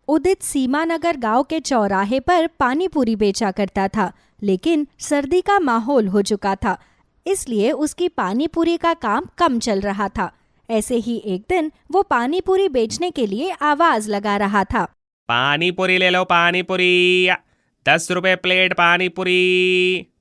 उदित सीमानगर गांव के चौराहे पर पानी पूरी बेचा करता था, लेकिन सर्दी का माहौल हो चुका था, इसलिए उसकी पानी पूरी का काम कम चल रहा था। ऐसे ही एक दिन वो पानी पूरी बेचने के लिए आवाज लगा रहा था। पानी पूरी ले लो, पानी पूरी 10 रुपए प्लेट।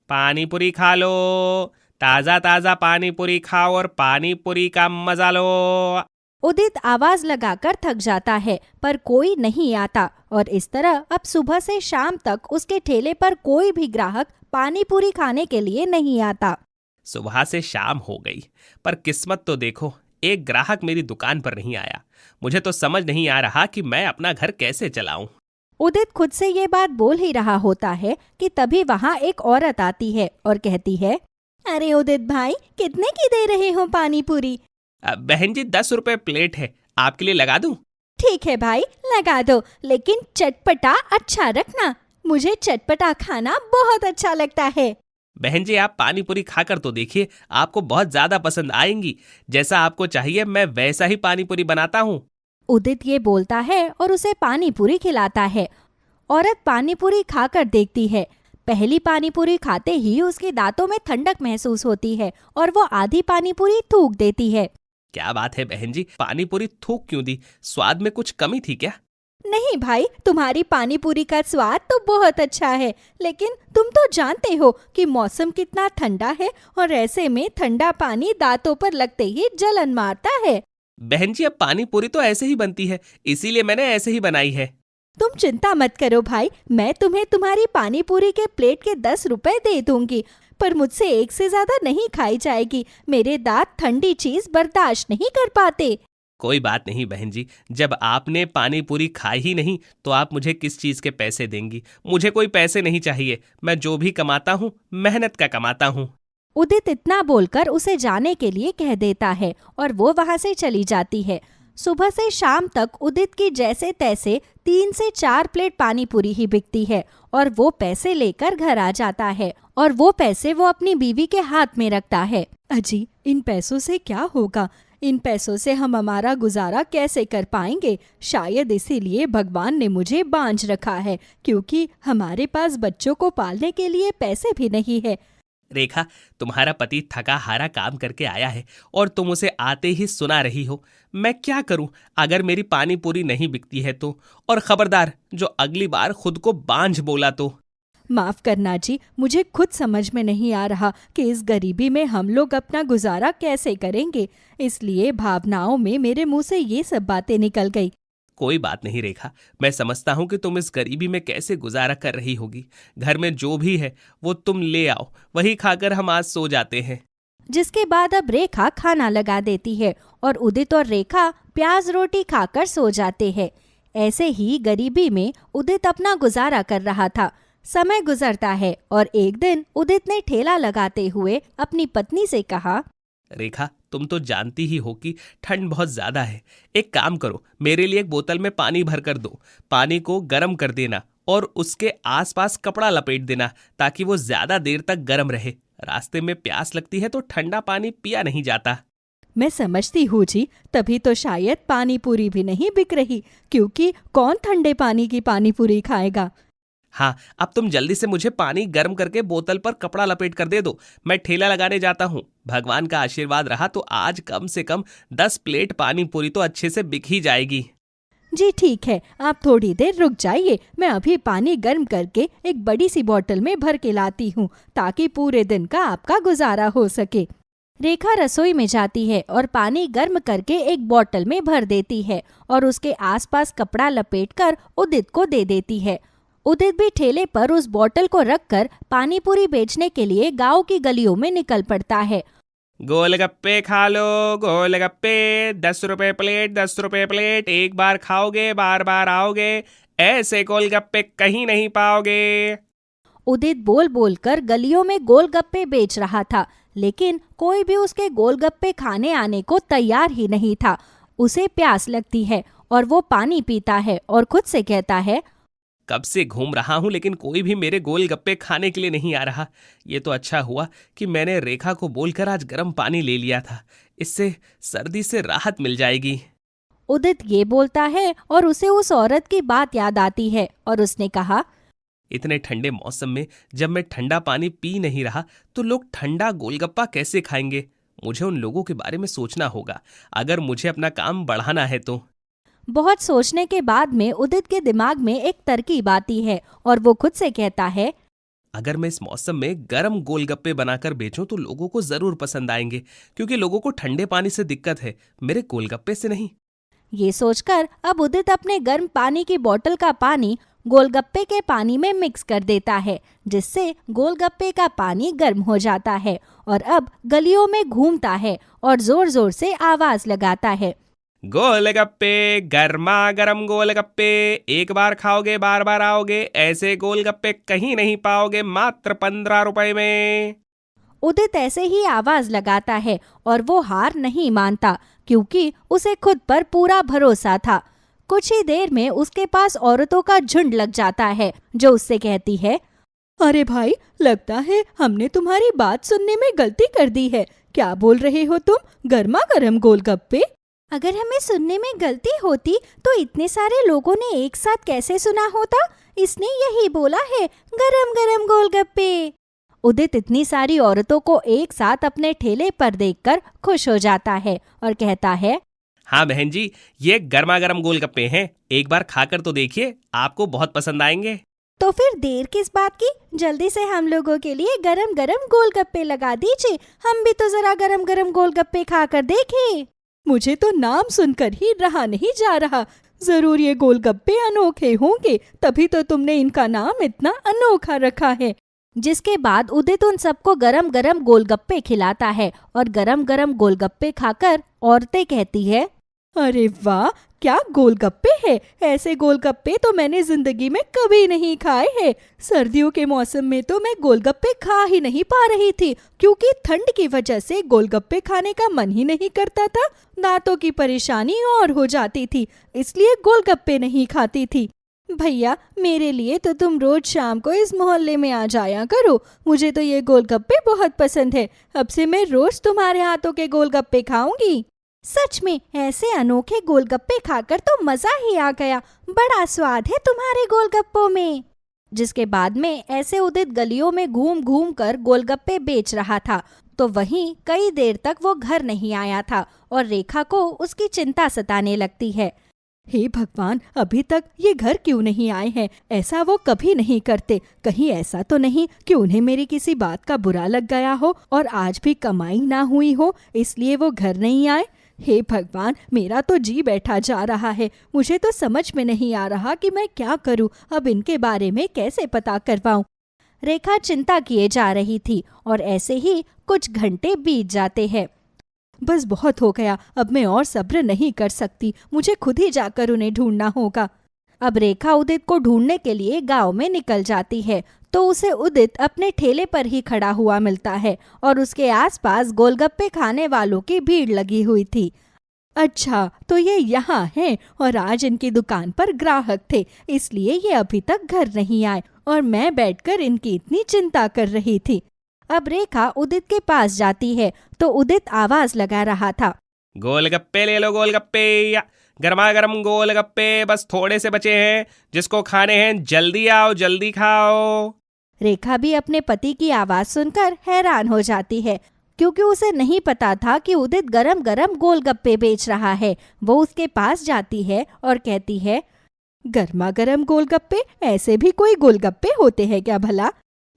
पानी पूरी खा लो, ताज़ा ताज़ा पानी पूरी खाओ और पानी पूरी का मजा लो। उदित आवाज लगाकर थक जाता है, पर कोई नहीं आता और इस तरह अब सुबह से शाम तक उसके ठेले पर कोई भी ग्राहक पानी पूरी खाने के लिए नहीं आता। सुबह से शाम हो गई, पर किस्मत तो देखो, एक ग्राहक मेरी दुकान पर नहीं आया। मुझे तो समझ नहीं आ रहा कि मैं अपना घर कैसे चलाऊं। उदित खुद से ये बात बोल ही रहा होता है कि तभी वहाँ एक औरत आती है और कहती है, अरे उदित भाई, कितने की दे रहे हो पानी पूरी? बहन जी, 10 रुपए प्लेट है, आपके लिए लगा दूं? ठीक है भाई, लगा दो, लेकिन चटपटा अच्छा रखना। मुझे चटपटा खाना बहुत अच्छा लगता है। बहन जी, आप पानी पूरी खाकर तो देखिए, आपको बहुत ज्यादा पसंद आएंगी। जैसा आपको चाहिए मैं वैसा ही पानी पूरी बनाता हूँ। उदित ये बोलता है और उसे पानी पूरी खिलाता है। औरत पानी पूरी खाकर देखती है। पहली पानी पूरी खाते ही उसके दांतों में ठंडक महसूस होती है और वो आधी पानी पूरी थूक देती है। क्या बात है बहन जी, पानी पूरी थूक क्यों दी? स्वाद में कुछ कमी थी क्या? नहीं भाई, तुम्हारी पानी पूरी का स्वाद तो बहुत अच्छा है, लेकिन तुम तो जानते हो कि मौसम कितना ठंडा है और ऐसे में ठंडा पानी दांतों पर लगते ही जलन मारता है। बहन जी, अब पानी पूरी तो ऐसे ही बनती है, इसीलिए मैंने ऐसे ही बनाई है। तुम चिंता मत करो भाई, मैं तुम्हें तुम्हारी पानी पूरी के प्लेट के 10 रुपए दे दूंगी, पर मुझसे एक से ज्यादा नहीं खाई जाएगी। मेरे दांत ठंडी चीज बर्दाश्त नहीं कर पाते। कोई बात नहीं बहन जी, जब आपने पानी पूरी खाई ही नहीं तो आप मुझे किस चीज के पैसे देंगी? मुझे कोई पैसे नहीं चाहिए, मैं जो भी कमाता हूँ मेहनत का कमाता हूँ। उदित इतना बोलकर उसे जाने के लिए कह देता है और वो वहां से चली जाती है। सुबह से शाम तक उदित की जैसे तैसे 3 से 4 प्लेट पानी पूरी ही बिकती है और वो पैसे लेकर घर आ जाता है और वो पैसे वो अपनी बीवी के हाथ में रखता है। अजी, इन पैसों से क्या होगा? इन पैसों से हम हमारा गुजारा कैसे कर पाएंगे? शायद इसीलिए भगवान ने मुझे बांझ रखा है, क्योंकि हमारे पास बच्चों को पालने के लिए पैसे भी नहीं है। रेखा, तुम्हारा पति थका हारा काम करके आया है और तुम उसे आते ही सुना रही हो। मैं क्या करूं अगर मेरी पानी पूरी नहीं बिकती है तो? और खबरदार, जो अगली बार खुद को बांझ बोला तो। माफ करना जी, मुझे खुद समझ में नहीं आ रहा कि इस गरीबी में हम लोग अपना गुजारा कैसे करेंगे, इसलिए भावनाओं में मेरे मुंह से ये सब बातें निकल गई। कोई बात नहीं रेखा, मैं समझता हूँ कि तुम इस गरीबी में कैसे गुजारा कर रही होगी। घर में जो भी है वो तुम ले आओ, वही खाकर हम आज सो जाते हैं। जिसके बाद अब रेखा खाना लगा देती है और उदित और रेखा प्याज रोटी खाकर सो जाते हैं। ऐसे ही गरीबी में उदित अपना गुजारा कर रहा था। समय गुजरता है और एक दिन उदित ने ठेला लगाते हुए अपनी पत्नी से कहा, रेखा, तुम तो जानती ही हो कि ठंड बहुत ज्यादा है। एक काम करो, मेरे लिए एक बोतल में पानी भर कर दो। पानी को गर्म कर देना और उसके आसपास कपड़ा लपेट देना ताकि वो ज्यादा देर तक गर्म रहे। रास्ते में प्यास लगती है तो ठंडा पानी पिया नहीं जाता। मैं समझती हूँ जी, तभी तो शायद पानी पूरी भी नहीं बिक रही, क्योंकि कौन ठंडे पानी की पानी पूरी खाएगा। हाँ, अब तुम जल्दी से मुझे पानी गर्म करके बोतल पर कपड़ा लपेट कर दे दो। मैं ठेला लगाने जाता हूँ। भगवान का आशीर्वाद रहा तो आज कम से कम 10 प्लेट पानी पूरी तो अच्छे से बिक ही जाएगी। जी ठीक है, आप थोड़ी देर रुक जाइए, मैं अभी पानी गर्म करके एक बड़ी सी बोतल में भर के लाती हूँ ताकि पूरे दिन का आपका गुजारा हो सके। रेखा रसोई में जाती है और पानी गर्म करके एक बोतल में भर देती है और उसके आसपास कपड़ा लपेटकर उदित को दे देती है। उदित भी ठेले पर उस बोतल को रखकर पानी पूरी बेचने के लिए गांव की गलियों में निकल पड़ता है। गोलगप्पे खा लो, गोलगप्पे 10 रुपए प्लेट, 10 रुपए प्लेट। एक बार खाओगे बार बार आओगे, ऐसे गोलगप्पे कहीं नहीं पाओगे। उदित बोल बोलकर गलियों में गोलगप्पे बेच रहा था, लेकिन कोई भी उसके गोलगप्पे खाने आने को तैयार ही नहीं था। उसे प्यास लगती है और वो पानी पीता है और खुद से कहता है, कब से घूम रहा हूं लेकिन कोई भी मेरे गोलगप्पे खाने के लिए नहीं आ रहा। ये तो अच्छा हुआ कि मैंने रेखा को बोलकर आज गर्म पानी ले लिया था, इससे सर्दी से राहत मिल जाएगी। उदित ये बोलता है और उसे उस औरत की बात याद आती है और उसने कहा, इतने ठंडे मौसम में जब मैं ठंडा पानी पी नहीं रहा तो लोग ठंडा गोलगप्पा कैसे खाएंगे। मुझे उन लोगों के बारे में सोचना होगा अगर मुझे अपना काम बढ़ाना है तो। बहुत सोचने के बाद में उदित के दिमाग में एक तरकीब आती है और वो खुद से कहता है, अगर मैं इस मौसम में गर्म गोलगप्पे बनाकर बेचूं तो लोगों को जरूर पसंद आएंगे, क्योंकि लोगों को ठंडे पानी से दिक्कत है, मेरे गोलगप्पे से नहीं। ये सोचकर अब उदित अपने गर्म पानी की बोतल का पानी गोलगप्पे के पानी में मिक्स कर देता है, जिससे गोलगप्पे का पानी गर्म हो जाता है और अब गलियों में घूमता है और जोर जोर से आवाज लगाता है, गोलगप्पे, गर्मा गर्म गोलगप्पे, एक बार खाओगे बार बार आओगे, ऐसे गोलगप्पे कहीं नहीं पाओगे, मात्र 15 रुपए में। उदित ऐसे ही आवाज लगाता है और वो हार नहीं मानता, क्योंकि उसे खुद पर पूरा भरोसा था। कुछ ही देर में उसके पास औरतों का झुंड लग जाता है जो उससे कहती है, अरे भाई, लगता है हमने तुम्हारी बात सुनने में गलती कर दी है। क्या बोल रहे हो तुम, गर्मा गर्म गोलगप्पे? अगर हमें सुनने में गलती होती तो इतने सारे लोगों ने एक साथ कैसे सुना होता? इसने यही बोला है, गरम गरम गोलगप्पे। उदित इतनी सारी औरतों को एक साथ अपने ठेले पर देखकर खुश हो जाता है और कहता है, हाँ बहन जी, ये गर्मा गर्म गोलगप्पे हैं, एक बार खाकर तो देखिए, आपको बहुत पसंद आएंगे। तो फिर देर किस बात की, जल्दी से हम लोगों के लिए गरम गरम गोलगप्पे लगा दीजिए, हम भी तो जरा गरम गरम गोलगप्पे खाकर देखें। मुझे तो नाम सुनकर ही रहा नहीं जा रहा। जरूर ये गोलगप्पे अनोखे होंगे, तभी तो तुमने इनका नाम इतना अनोखा रखा है। जिसके बाद उदित उन सबको गरम गरम गोलगप्पे खिलाता है और गरम गरम गोलगप्पे खाकर औरतें कहती है, अरे वाह, क्या गोलगप्पे है! ऐसे गोलगप्पे तो मैंने जिंदगी में कभी नहीं खाए हैं। सर्दियों के मौसम में तो मैं गोलगप्पे खा ही नहीं पा रही थी, क्योंकि ठंड की वजह से गोलगप्पे खाने का मन ही नहीं करता था। दांतों की परेशानी और हो जाती थी, इसलिए गोलगप्पे नहीं खाती थी। भैया, मेरे लिए तो तुम रोज शाम को इस मोहल्ले में आ जाया करो। मुझे तो ये गोलगप्पे बहुत पसंद है। अब से मैं रोज तुम्हारे हाथों के गोलगप्पे खाऊंगी। सच में ऐसे अनोखे गोलगप्पे खाकर तो मजा ही आ गया। बड़ा स्वाद है तुम्हारे गोलगप्पों में। जिसके बाद में ऐसे उदित गलियों में घूम घूम कर गोलगप्पे बेच रहा था, तो वहीं कई देर तक वो घर नहीं आया था और रेखा को उसकी चिंता सताने लगती है। हे भगवान, अभी तक ये घर क्यों नहीं आए हैं? ऐसा वो कभी नहीं करते। कहीं ऐसा तो नहीं कि उन्हें मेरी किसी बात का बुरा लग गया हो और आज भी कमाई ना हुई हो, इसलिए वो घर नहीं आए। हे भगवान, मेरा तो जी बैठा जा रहा है। मुझे तो समझ में नहीं आ रहा कि मैं क्या करूं। अब इनके बारे में कैसे पता करवाऊं? रेखा चिंता किए जा रही थी और ऐसे ही कुछ घंटे बीत जाते हैं। बस बहुत हो गया, अब मैं और सब्र नहीं कर सकती। मुझे खुद ही जाकर उन्हें ढूंढना होगा। अब रेखा उदित को ढूंढने के लिए गांव में निकल जाती है, तो उसे उदित अपने ठेले पर ही खड़ा हुआ मिलता है और उसके आसपास गोलगप्पे खाने वालों की भीड़ लगी हुई थी। अच्छा, तो ये यहाँ हैं और आज इनकी दुकान पर ग्राहक थे, इसलिए ये अभी तक घर नहीं आए और मैं बैठकर इनकी इतनी चिंता कर रही थी। अब रेखा उदित के पास जाती है, तो उदित आवाज लगा रहा था, गोलगप्पे ले लो, गोलगप्पे, या गर्मा गर्म गोलगप्पे बस थोड़े से बचे हैं, जिसको खाने हैं जल्दी आओ, जल्दी खाओ। रेखा भी अपने पति की आवाज सुनकर हैरान हो जाती है, क्योंकि उसे नहीं पता था कि उदित गरम गरम गोलगप्पे बेच रहा है। वो उसके पास जाती है और कहती है, गर्मा गर्म गोलगप्पे, ऐसे भी कोई गोलगप्पे होते हैं क्या भला?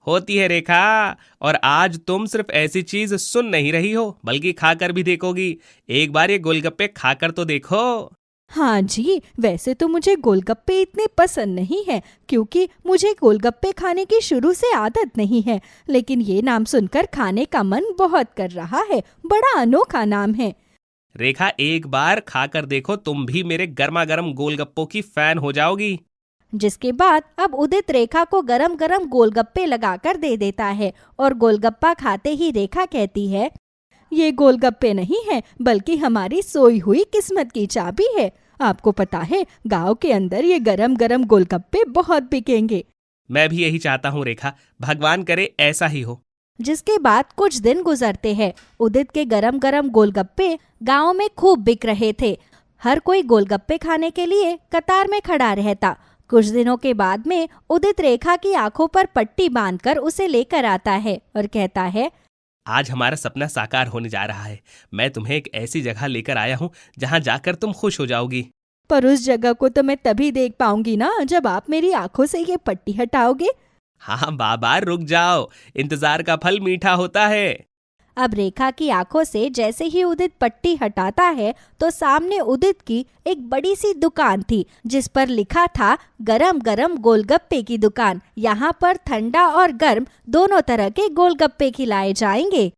होती है रेखा, और आज तुम सिर्फ ऐसी चीज सुन नहीं रही हो बल्कि खाकर भी देखोगी। एक बार ये गोलगप्पे खाकर तो देखो। हाँ जी, वैसे तो मुझे गोलगप्पे इतने पसंद नहीं है, क्योंकि मुझे गोलगप्पे खाने की शुरू से आदत नहीं है, लेकिन ये नाम सुनकर खाने का मन बहुत कर रहा है। बड़ा अनोखा नाम है। रेखा, एक बार खाकर देखो, तुम भी मेरे गर्मा गर्म गोलगप्पों की फैन हो जाओगी। जिसके बाद अब उदित रेखा को गरम गरम गोलगप्पे लगाकर दे देता है और गोलगप्पा खाते ही रेखा कहती है, ये गोलगप्पे नहीं है, बल्कि हमारी सोई हुई किस्मत की चाबी है। आपको पता है, गांव के अंदर ये गरम गरम गोलगप्पे बहुत बिकेंगे। मैं भी यही चाहता हूँ रेखा, भगवान करे ऐसा ही हो। जिसके बाद कुछ दिन गुजरते हैं। उदित के गरम गरम गोलगप्पे गांव में खूब बिक रहे थे, हर कोई गोलगप्पे खाने के लिए कतार में खड़ा रहता। कुछ दिनों के बाद में उदित रेखा की आंखों पर पट्टी बांधकर उसे लेकर आता है और कहता है, आज हमारा सपना साकार होने जा रहा है। मैं तुम्हें एक ऐसी जगह लेकर आया हूँ जहाँ जाकर तुम खुश हो जाओगी। पर उस जगह को तो मैं तभी देख पाऊंगी ना जब आप मेरी आंखों से ये पट्टी हटाओगे। हाँ बाबा रुक जाओ, इंतजार का फल मीठा होता है। अब रेखा की आंखों से जैसे ही उदित पट्टी हटाता है तो सामने उदित की एक बड़ी सी दुकान थी जिस पर लिखा था गरम गरम गोलगप्पे की दुकान। यहाँ पर ठंडा और गर्म दोनों तरह के गोलगप्पे खिलाए जाएंगे।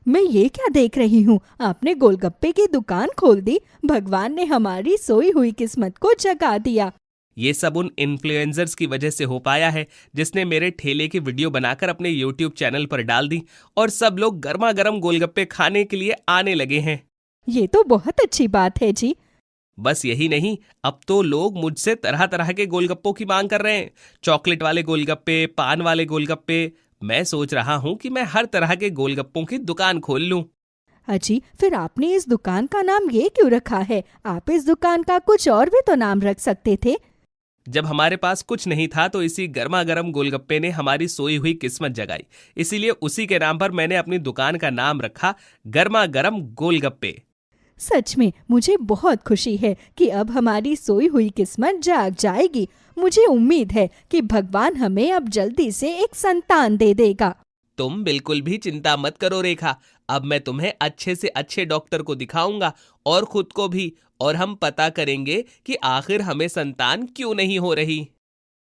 मैं ये क्या देख रही हूँ, आपने गोलगप्पे की दुकान खोल दी। भगवान ने हमारी सोई हुई किस्मत को जगा दिया। ये सब उन इन्फ्लुएंसर्स की वजह से हो पाया है जिसने मेरे ठेले की वीडियो बनाकर अपने YouTube चैनल पर डाल दी और सब लोग गर्मा गर्म गोलगप्पे खाने के लिए आने लगे हैं। ये तो बहुत अच्छी बात है जी। बस यही नहीं, अब तो लोग मुझसे तरह तरह के गोलगप्पों की मांग कर रहे हैं। चॉकलेट वाले गोलगप्पे, पान वाले गोलगप्पे। मैं सोच रहा हूँ कि मैं हर तरह के गोलगप्पों की दुकान खोल लूँ। अजी, फिर आपने इस दुकान का नाम ये क्यों रखा है? आप इस दुकान का कुछ और भी तो नाम रख सकते थे। जब हमारे पास कुछ नहीं था तो इसी गर्मा गर्म गोलगप्पे ने हमारी सोई हुई किस्मत जगाई, इसीलिए उसी के नाम पर मैंने अपनी दुकान का नाम रखा गर्मा गर्म गोलगप्पे। सच में मुझे बहुत खुशी है कि अब हमारी सोई हुई किस्मत जाग जाएगी। मुझे उम्मीद है कि भगवान हमें अब जल्दी से एक संतान दे देगा। तुम बिल्कुल भी चिंता मत करो रेखा, अब मैं तुम्हें अच्छे से अच्छे डॉक्टर को दिखाऊंगा और खुद को भी, और हम पता करेंगे कि आखिर हमें संतान क्यों नहीं हो रही।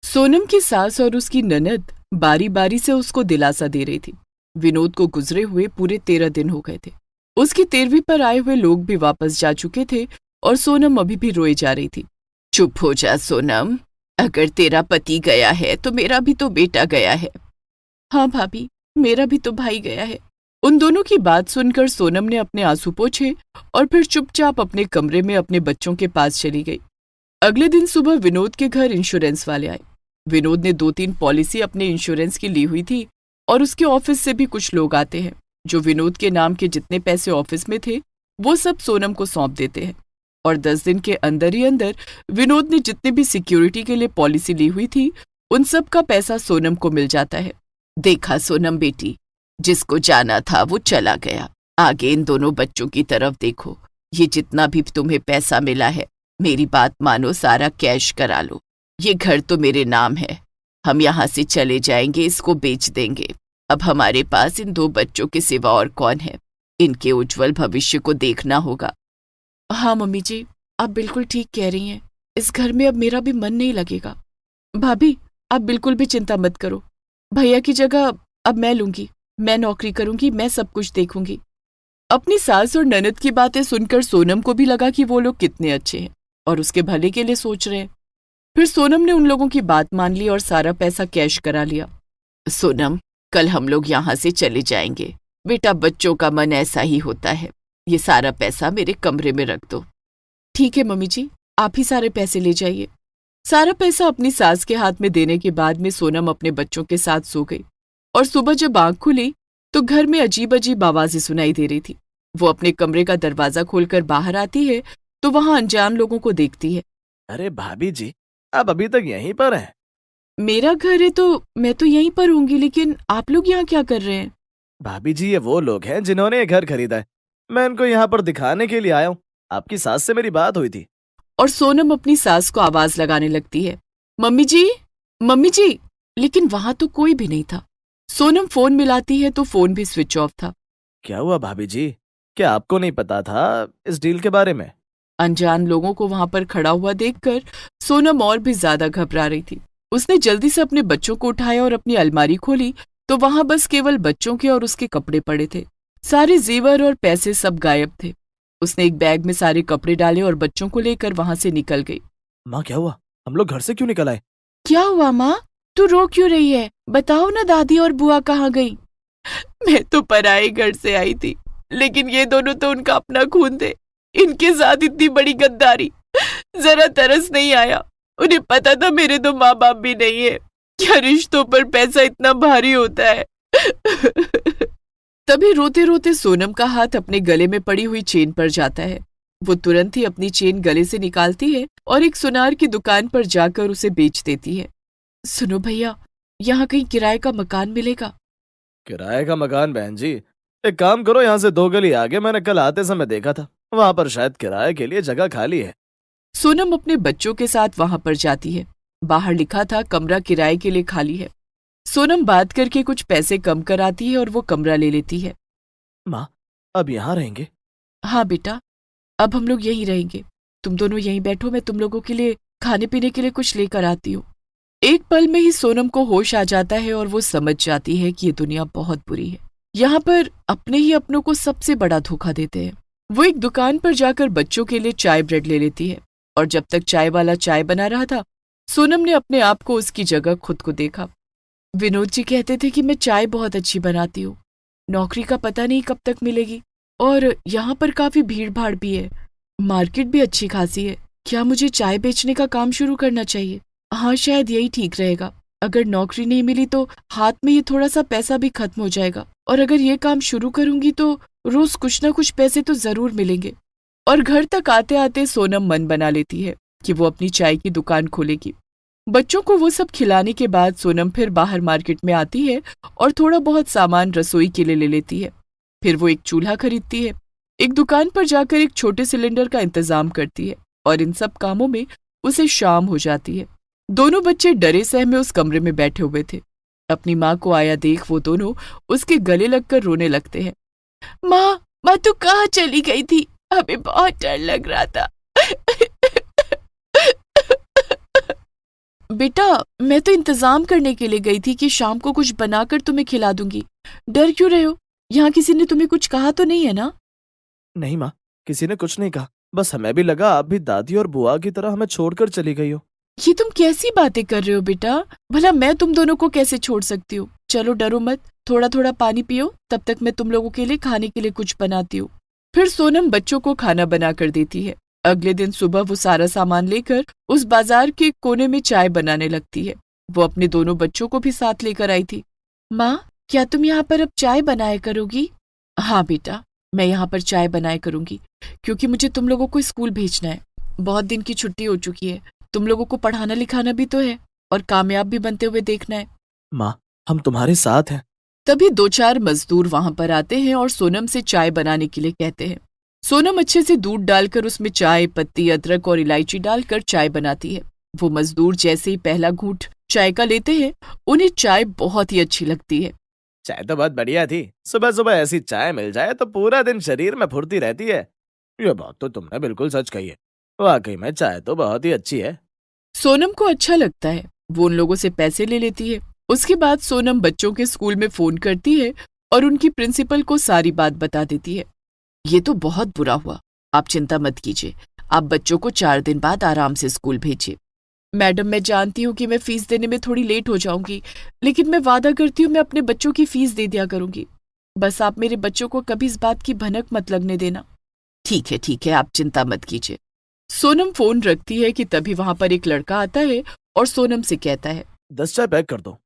सोनम की सास और उसकी ननद बारी बारी से उसको दिलासा दे रही थी। विनोद को गुजरे हुए पूरे 13 दिन हो गए थे। उसकी 13वीं पर आए हुए लोग भी वापस जा चुके थे और सोनम अभी भी रोई जा रही थी। चुप हो जा सोनम, अगर तेरा पति गया है तो मेरा भी तो बेटा गया है। हाँ भाभी, मेरा भी तो भाई गया है। उन दोनों की बात सुनकर सोनम ने अपने आंसू पोंछे और फिर चुपचाप अपने कमरे में अपने बच्चों के पास चली गई। अगले दिन सुबह विनोद के घर इंश्योरेंस वाले आए। विनोद ने 2-3 पॉलिसी अपने इंश्योरेंस की ली हुई थी और उसके ऑफिस से भी कुछ लोग आते हैं जो विनोद के नाम के जितने पैसे ऑफिस में थे वो सब सोनम को सौंप देते हैं और 10 दिन के अंदर ही अंदर विनोद ने जितने भी सिक्योरिटी के लिए पॉलिसी ली हुई थी उन सब का पैसा सोनम को मिल जाता है। देखा सोनम बेटी, जिसको जाना था वो चला गया। आगे इन दोनों बच्चों की तरफ देखो। ये जितना भी तुम्हें पैसा मिला है, मेरी बात मानो, सारा कैश करा लो। ये घर तो मेरे नाम है, हम यहाँ से चले जाएंगे, इसको बेच देंगे। अब हमारे पास इन 2 बच्चों के सिवा और कौन है? इनके उज्जवल भविष्य को देखना होगा। हाँ मम्मी जी, आप बिल्कुल ठीक कह रही हैं। इस घर में अब मेरा भी मन नहीं लगेगा। भाभी, आप बिल्कुल भी चिंता मत करो। भैया की जगह अब मैं लूंगी। मैं नौकरी करूंगी, मैं सब कुछ देखूंगी। अपनी सास और ननद की बातें सुनकर सोनम को भी लगा कि वो लोग कितने अच्छे हैं और उसके भले के लिए सोच रहे हैं। फिर सोनम ने उन लोगों की बात मान ली और सारा पैसा कैश करा लिया। सोनम, कल हम लोग यहाँ से चले जाएंगे। बेटा, बच्चों का मन ऐसा ही होता है। ये सारा पैसा मेरे कमरे में रख दो। ठीक है मम्मी जी, आप ही सारे पैसे ले जाइए। सारा पैसा अपनी सास के हाथ में देने के बाद में सोनम अपने बच्चों के साथ सो गई और सुबह जब आंख खुली तो घर में अजीब अजीब आवाजें सुनाई दे रही थी। वो अपने कमरे का दरवाजा खोलकर बाहर आती है तो वहां अनजान लोगों को देखती है। अरे भाभी जी, आप अभी तक यहीं पर हैं? मेरा घर है तो मैं तो यहीं पर होंगी, लेकिन आप लोग यहाँ क्या कर रहे हैं? भाभी जी, ये वो लोग हैं जिन्होंने ये घर खरीदा है। मैं इनको यहाँ पर दिखाने के लिए आया हूँ। आपकी सास से मेरी बात हुई थी। और सोनम अपनी सास को आवाज लगाने लगती है, मम्मी जी, मम्मी जी। लेकिन वहां तो कोई भी नहीं था। सोनम फोन मिलाती है तो फोन भी स्विच ऑफ था। क्या हुआ भाभी जी? क्या आपको नहीं पता था इस डील के बारे में? अनजान लोगों को वहां पर खड़ा हुआ देखकर सोनम और भी ज्यादा घबरा रही थी। उसने जल्दी से अपने बच्चों को उठाया और अपनी अलमारी खोली तो वहां बस केवल बच्चों के और उसके कपड़े पड़े थे। सारे जेवर और पैसे सब गायब थे। उसने एक बैग में सारे कपड़े डाले और बच्चों को लेकर वहां से निकल गई। माँ, क्या हुआ? हम लोग घर से क्यों निकल आए? क्या हुआ माँ? तू रो क्यों रही है? बताओ ना, दादी और बुआ कहाँ गई? मैं तो पराए घर से आई थी, लेकिन ये दोनों तो उनका अपना खून थे। इनके साथ इतनी बड़ी गद्दारी, जरा तरस नहीं आया। उन्हें पता था मेरे तो माँ बाप भी नहीं है। क्या रिश्तों पर पैसा इतना भारी होता है? तभी रोते रोते सोनम का हाथ अपने गले में पड़ी हुई चेन पर जाता है वो तुरंत ही अपनी चेन गले से निकालती है और एक सुनार की दुकान पर जाकर उसे बेच देती है। सुनो भैया, यहाँ कहीं किराए का मकान मिलेगा? किराए का मकान बहन जी? एक काम करो, यहाँ से 2 गली आगे मैंने कल आते समय देखा था, वहां पर शायद किराए के लिए जगह खाली है। सोनम अपने बच्चों के साथ वहां पर जाती है। बाहर लिखा था कमरा किराए के लिए खाली है। सोनम बात करके कुछ पैसे कम कराती है और वो कमरा ले लेती है। माँ, अब यहाँ रहेंगे? हाँ बेटा, अब हम लोग यहीं रहेंगे। तुम दोनों यहीं बैठो, मैं तुम लोगों के लिए खाने पीने के लिए कुछ लेकर आती हूँ। एक पल में ही सोनम को होश आ जाता है और वो समझ जाती है कि ये दुनिया बहुत बुरी है। यहाँ पर अपने ही अपनों को सबसे बड़ा धोखा देते हैं। वो एक दुकान पर जाकर बच्चों के लिए चाय ब्रेड ले लेती है और जब तक चाय वाला चाय बना रहा था, सोनम ने अपने आप को उसकी जगह खुद को देखा। विनोद जी कहते थे कि मैं चाय बहुत अच्छी बनाती हूँ। नौकरी का पता नहीं कब तक मिलेगी और यहाँ पर काफी भीड़ भाड़ भी है। मार्केट भी अच्छी खासी है। क्या मुझे चाय बेचने का काम शुरू करना चाहिए? हाँ, शायद यही ठीक रहेगा। अगर नौकरी नहीं मिली तो हाथ में ये थोड़ा सा पैसा भी खत्म हो जाएगा और अगर ये काम शुरू करूंगी तो रोज कुछ ना कुछ पैसे तो जरूर मिलेंगे। और घर तक आते आते सोनम मन बना लेती है कि वो अपनी चाय की दुकान खोलेगी। बच्चों को वो सब खिलाने के बाद सोनम फिर बाहर मार्केट में आती है और थोड़ा बहुत सामान रसोई के लिए ले लेती है। फिर वो एक चूल्हा खरीदती है, एक दुकान पर जाकर एक छोटे सिलेंडर का इंतजाम करती है और इन सब कामों में उसे शाम हो जाती है। दोनों बच्चे डरे सहमे उस कमरे में बैठे हुए थे। अपनी माँ को आया देख वो दोनों उसके गले लगकर रोने लगते हैं। माँ तू कहाँ चली गई थी? हमें बहुत डर लग रहा था। बेटा, मैं तो इंतजाम करने के लिए गई थी कि शाम को कुछ बनाकर तुम्हें खिला दूंगी। डर क्यों रहे हो? यहाँ किसी ने तुम्हें कुछ कहा तो नहीं है ना? नहीं माँ, किसी ने कुछ नहीं कहा, बस हमें भी लगा आप भी दादी और बुआ की तरह हमें छोड़कर चली गई हो। ये तुम कैसी बातें कर रहे हो बेटा? भला मैं तुम दोनों को कैसे छोड़ सकती हूँ? चलो डरो मत, थोड़ा थोड़ा पानी पियो, तब तक मैं तुम लोगों के लिए खाने के लिए कुछ बनाती हूँ। फिर सोनम बच्चों को खाना बना कर देती है। अगले दिन सुबह वो सारा सामान लेकर उस बाजार के कोने में चाय बनाने लगती है। वो अपने दोनों बच्चों को भी साथ लेकर आई थी। माँ, क्या तुम यहाँ पर अब चाय बनाया करोगी? हाँ बेटा, मैं यहाँ पर चाय बनाया करूंगी क्योंकि मुझे तुम लोगों को स्कूल भेजना है। बहुत दिन की छुट्टी हो चुकी है, तुम लोगों को पढ़ाना लिखाना भी तो है और कामयाब भी बनते हुए देखना है। माँ, हम तुम्हारे साथ हैं। तभी 2-4 मजदूर वहां पर आते हैं और सोनम से चाय बनाने के लिए कहते हैं। सोनम अच्छे से दूध डालकर उसमें चाय पत्ती, अदरक और इलायची डालकर चाय बनाती है। वो मजदूर जैसे ही पहला घूंट चाय का लेते हैं, उन्हें चाय बहुत ही अच्छी लगती है। चाय तो बहुत बढ़िया थी। सुबह सुबह ऐसी चाय मिल जाए तो पूरा दिन शरीर में फुर्ती रहती है। ये बात तो तुमने बिल्कुल सच कही है। वाकई में चाय तो बहुत ही अच्छी है। सोनम को अच्छा लगता है। वो उन लोगों से पैसे ले लेती है। उसके बाद सोनम बच्चों के स्कूल में फोन करती है और उनकी प्रिंसिपल को सारी बात बता देती है। ये तो बहुत बुरा हुआ, आप चिंता मत कीजिए। आप बच्चों को 4 दिन बाद आराम से स्कूल भेजिए। मैडम, मैं जानती हूँ कि मैं फीस देने में थोड़ी लेट हो जाऊंगी, लेकिन मैं वादा करती हूँ मैं अपने बच्चों की फीस दे दिया करूंगी। बस आप मेरे बच्चों को कभी इस बात की भनक मत लगने देना। ठीक है, आप चिंता मत कीजिए। सोनम फोन रखती है कि तभी वहां पर एक लड़का आता है और सोनम से कहता है, 10 चाय पैक कर दो।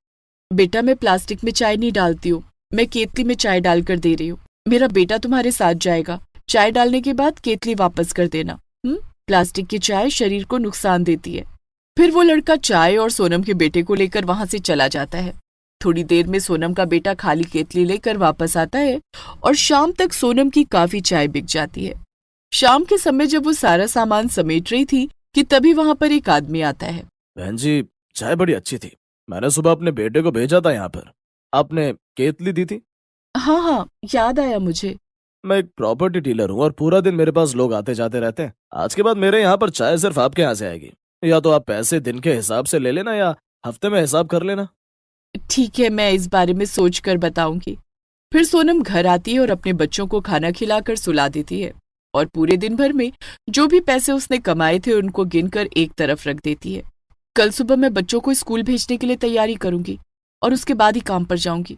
बेटा, मैं प्लास्टिक में चाय नहीं डालती हूँ, मैं केतली में चाय डालकर दे रही हूँ। मेरा बेटा तुम्हारे साथ जाएगा। चाय डालने के बाद केतली वापस कर देना। प्लास्टिक की चाय शरीर को नुकसान देती है। फिर वो लड़का चाय और सोनम के बेटे को लेकर वहां से चला जाता है। थोड़ी देर में सोनम का बेटा खाली केतली लेकर वापस आता है और शाम तक सोनम की काफी चाय बिक जाती है। शाम के समय जब वो सारा सामान समेट रही थी कि तभी वहां पर एक आदमी आता है। बहन जी, चाय बड़ी अच्छी थी। मैंने सुबह अपने बेटे को भेजा था यहाँ पर। आपने केतली दी थी? हाँ, याद आया मुझे। मैं एक प्रॉपर्टी डीलर हूँ और पूरा दिन मेरे पास लोग आते जाते रहते हैं। आज के बाद मेरे यहाँ पर चाय सिर्फ आपके यहाँ से आएगी। या तो आप पैसे दिन के हिसाब से ले लेना या हफ्ते में हिसाब कर लेना। ठीक है, मैं इस बारे में सोच कर बताऊंगी। फिर सोनम घर आती है और अपने बच्चों को खाना खिलाकर सुला देती है और पूरे दिन भर में जो भी पैसे उसने कमाए थे उनको गिनकर एक तरफ रख देती है। कल सुबह मैं बच्चों को स्कूल भेजने के लिए तैयारी करूंगी और उसके बाद ही काम पर जाऊंगी।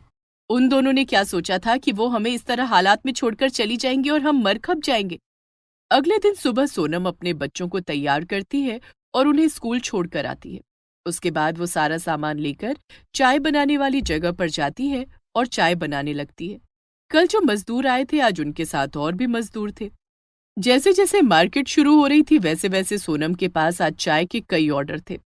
उन दोनों ने क्या सोचा था कि वो हमें इस तरह हालात में छोड़कर चली जाएंगी और हम मर खप जाएंगे। अगले दिन सुबह सोनम अपने बच्चों को तैयार करती है और उन्हें स्कूल छोड़कर आती है। उसके बाद वो सारा सामान लेकर चाय बनाने वाली जगह पर जाती है और चाय बनाने लगती है। कल जो मजदूर आए थे आज उनके साथ और भी मजदूर थे। जैसे जैसे मार्केट शुरू हो रही थी वैसे वैसे सोनम के पास आज चाय के कई ऑर्डर थे।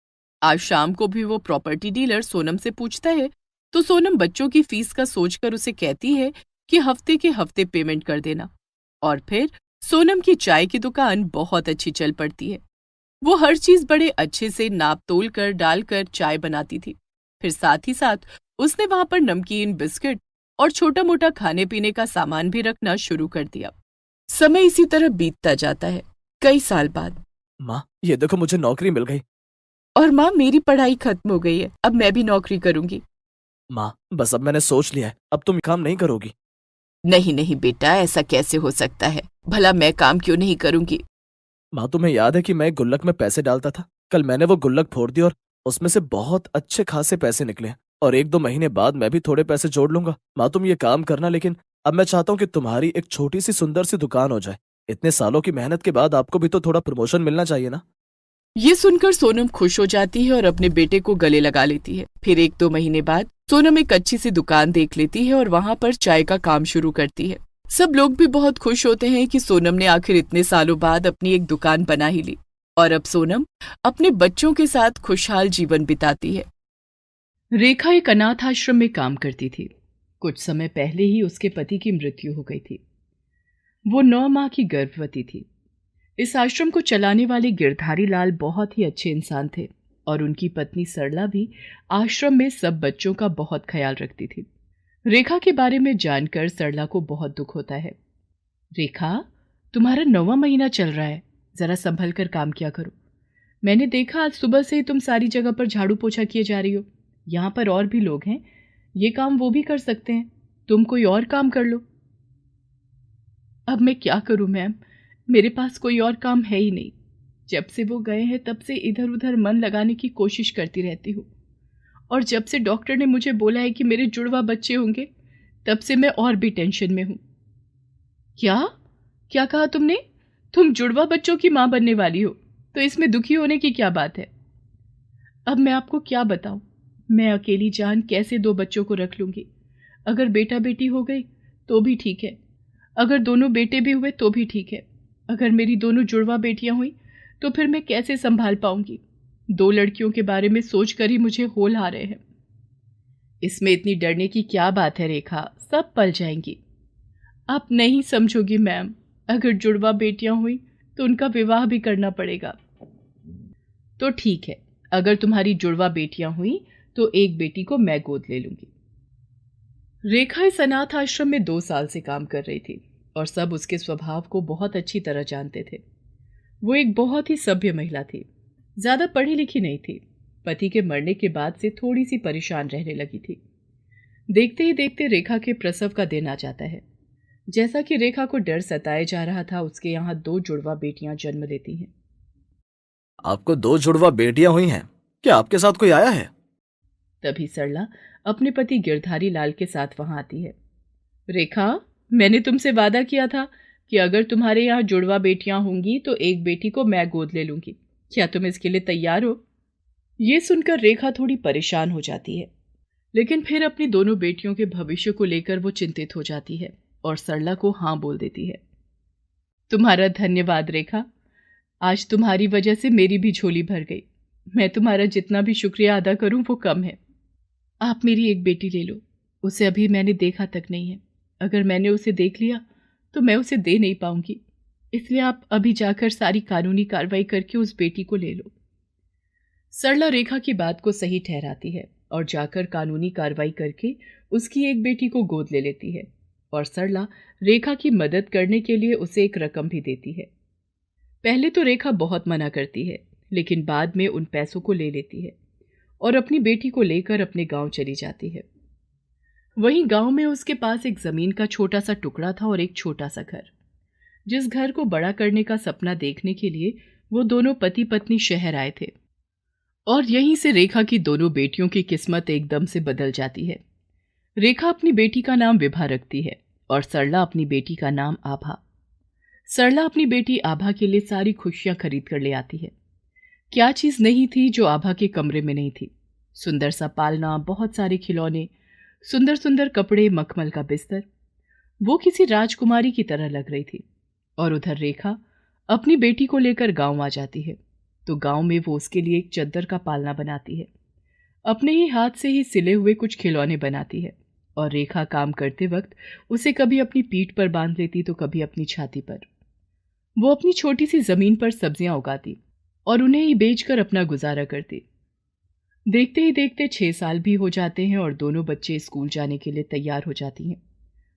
आज शाम को भी वो प्रॉपर्टी डीलर सोनम से पूछता है तो सोनम बच्चों की फीस का सोचकर उसे कहती है कि हफ्ते के हफ्ते पेमेंट कर देना। और फिर सोनम की चाय की दुकान बहुत अच्छी चल पड़ती है। वो हर चीज बड़े अच्छे से नाप तोल कर डालकर चाय बनाती थी। फिर साथ ही साथ उसने वहां पर नमकीन, बिस्किट और छोटा मोटा खाने पीने का सामान भी रखना शुरू कर दिया। समय इसी तरह बीतता जाता है। कई साल बाद माँ, ये देखो मुझे नौकरी मिल गई। और माँ, मेरी पढ़ाई खत्म हो गई है, अब मैं भी नौकरी करूंगी। माँ, बस अब मैंने सोच लिया है, अब तुम काम नहीं करोगी। नहीं नहीं बेटा, ऐसा कैसे हो सकता है? भला मैं काम क्यों नहीं करूंगी? माँ, तुम्हें याद है कि मैं एक गुल्लक में पैसे डालता था? कल मैंने वो गुल्लक फोड़ दी और उसमें से बहुत अच्छे खासे पैसे निकले और 1-2 महीने बाद मैं भी थोड़े पैसे जोड़ लूंगा। माँ, तुम ये काम करना, लेकिन अब मैं चाहता हूँ कि तुम्हारी एक छोटी सी सुंदर सी दुकान हो जाए। इतने सालों की मेहनत के बाद आपको भी तो थोड़ा प्रमोशन मिलना चाहिए ना। ये सुनकर सोनम खुश हो जाती है और अपने बेटे को गले लगा लेती है। फिर 1-2 महीने बाद सोनम एक अच्छी सी दुकान देख लेती है और वहां पर चाय का काम शुरू करती है। सब लोग भी बहुत खुश होते हैं कि सोनम ने आखिर इतने सालों बाद अपनी एक दुकान बना ही ली और अब सोनम अपने बच्चों के साथ खुशहाल जीवन बिताती है। रेखा एक अनाथ आश्रम में काम करती थी। कुछ समय पहले ही उसके पति की मृत्यु हो गई थी। वो 9 माह की गर्भवती थी। इस आश्रम को चलाने वाले गिरधारी लाल बहुत ही अच्छे इंसान थे और उनकी पत्नी सरला भी आश्रम में सब बच्चों का बहुत ख्याल रखती थी। रेखा के बारे में जानकर सरला को बहुत दुख होता है। रेखा, तुम्हारा 9वां महीना चल रहा है, जरा संभल कर काम किया करो। मैंने देखा आज सुबह से ही तुम सारी जगह पर झाड़ू पोछा किए जा रही हो। यहाँ पर और भी लोग हैं, ये काम वो भी कर सकते हैं, तुम कोई और काम कर लो। अब मैं क्या करूं मैम, मेरे पास कोई और काम है ही नहीं। जब से वो गए हैं तब से इधर उधर मन लगाने की कोशिश करती रहती हूँ और जब से डॉक्टर ने मुझे बोला है कि मेरे जुड़वा बच्चे होंगे तब से मैं और भी टेंशन में हूँ। क्या क्या कहा तुमने? तुम जुड़वा बच्चों की माँ बनने वाली हो, तो इसमें दुखी होने की क्या बात है? अब मैं आपको क्या बताऊं, मैं अकेली जान कैसे 2 बच्चों को रख लूंगी। अगर बेटा बेटी हो गई तो भी ठीक है, अगर दोनों बेटे भी हुए तो भी ठीक है, अगर मेरी दोनों जुड़वा बेटियां हुई तो फिर मैं कैसे संभाल पाऊंगी? 2 लड़कियों के बारे में सोचकर ही मुझे होल आ रहे हैं। इसमें इतनी डरने की क्या बात है रेखा, सब पल जाएंगी। आप नहीं समझोगी मैम, अगर जुड़वा बेटियां हुई तो उनका विवाह भी करना पड़ेगा। तो ठीक है, अगर तुम्हारी जुड़वा बेटियां हुई तो एक बेटी को मैं गोद ले लूंगी। रेखा इस अनाथ आश्रम में 2 साल से काम कर रही थी और सब उसके स्वभाव को बहुत अच्छी तरह जानते थे। वो एक बहुत ही सभ्य महिला थी, ज्यादा पढ़ी लिखी नहीं थी। पति के मरने के बाद से थोड़ी सी परेशान रहने लगी थी। देखते ही देखते रेखा के प्रसव का दिन आ जाता है। जैसा कि रेखा को डर सताए जा रहा था, उसके यहाँ 2 जुड़वा बेटियां जन्म लेती हैं। आपको 2 जुड़वा बेटियां हुई हैं? क्या आपके साथ कोई आया है? तभी सरला अपने पति गिरधारी लाल के साथ वहां आती है। रेखा, मैंने तुमसे वादा किया था कि अगर तुम्हारे यहाँ जुड़वा बेटियां होंगी तो एक बेटी को मैं गोद ले लूंगी। क्या तुम इसके लिए तैयार हो? ये सुनकर रेखा थोड़ी परेशान हो जाती है, लेकिन फिर अपनी दोनों बेटियों के भविष्य को लेकर वो चिंतित हो जाती है और सरला को हाँ बोल देती है। तुम्हारा धन्यवाद रेखा, आज तुम्हारी वजह से मेरी भी झोली भर गई। मैं तुम्हारा जितना भी शुक्रिया अदा करूं वो कम है। आप मेरी एक बेटी ले लो, उसे अभी मैंने देखा तक नहीं है। अगर मैंने उसे देख लिया तो मैं उसे दे नहीं पाऊंगी, इसलिए आप अभी जाकर सारी कानूनी कार्रवाई करके उस बेटी को ले लो। सरला रेखा की बात को सही ठहराती है और जाकर कानूनी कार्रवाई करके उसकी एक बेटी को गोद ले लेती है और सरला रेखा की मदद करने के लिए उसे एक रकम भी देती है। पहले तो रेखा बहुत मना करती है, लेकिन बाद में उन पैसों को ले लेती है और अपनी बेटी को लेकर अपने गांव चली जाती है। वहीं गांव में उसके पास एक जमीन का छोटा सा टुकड़ा था और एक छोटा सा घर। जिस घर को बड़ा करने का सपना देखने के लिए वो दोनों पति पत्नी शहर आए थे और यहीं से रेखा की दोनों बेटियों की किस्मत एकदम से बदल जाती है। रेखा अपनी बेटी का नाम विभा रखती है और सरला अपनी बेटी का नाम आभा। सरला अपनी बेटी आभा के लिए सारी खुशियां खरीद कर ले आती है। क्या चीज नहीं थी जो आभा के कमरे में नहीं थी? सुंदर सा पालना, बहुत सारे खिलौने, सुंदर सुंदर कपड़े, मखमल का बिस्तर। वो किसी राजकुमारी की तरह लग रही थी और उधर रेखा अपनी बेटी को लेकर गांव आ जाती है। तो गांव में वो उसके लिए एक चद्दर का पालना बनाती है। अपने ही हाथ से ही सिले हुए कुछ खिलौने बनाती है और रेखा काम करते वक्त उसे कभी अपनी पीठ पर बांध लेती तो कभी अपनी छाती पर। वो अपनी छोटी सी जमीन पर सब्जियां उगाती और उन्हें ही बेचकर अपना गुजारा करती। देखते ही देखते 6 साल भी हो जाते हैं और दोनों बच्चे स्कूल जाने के लिए तैयार हो जाती हैं।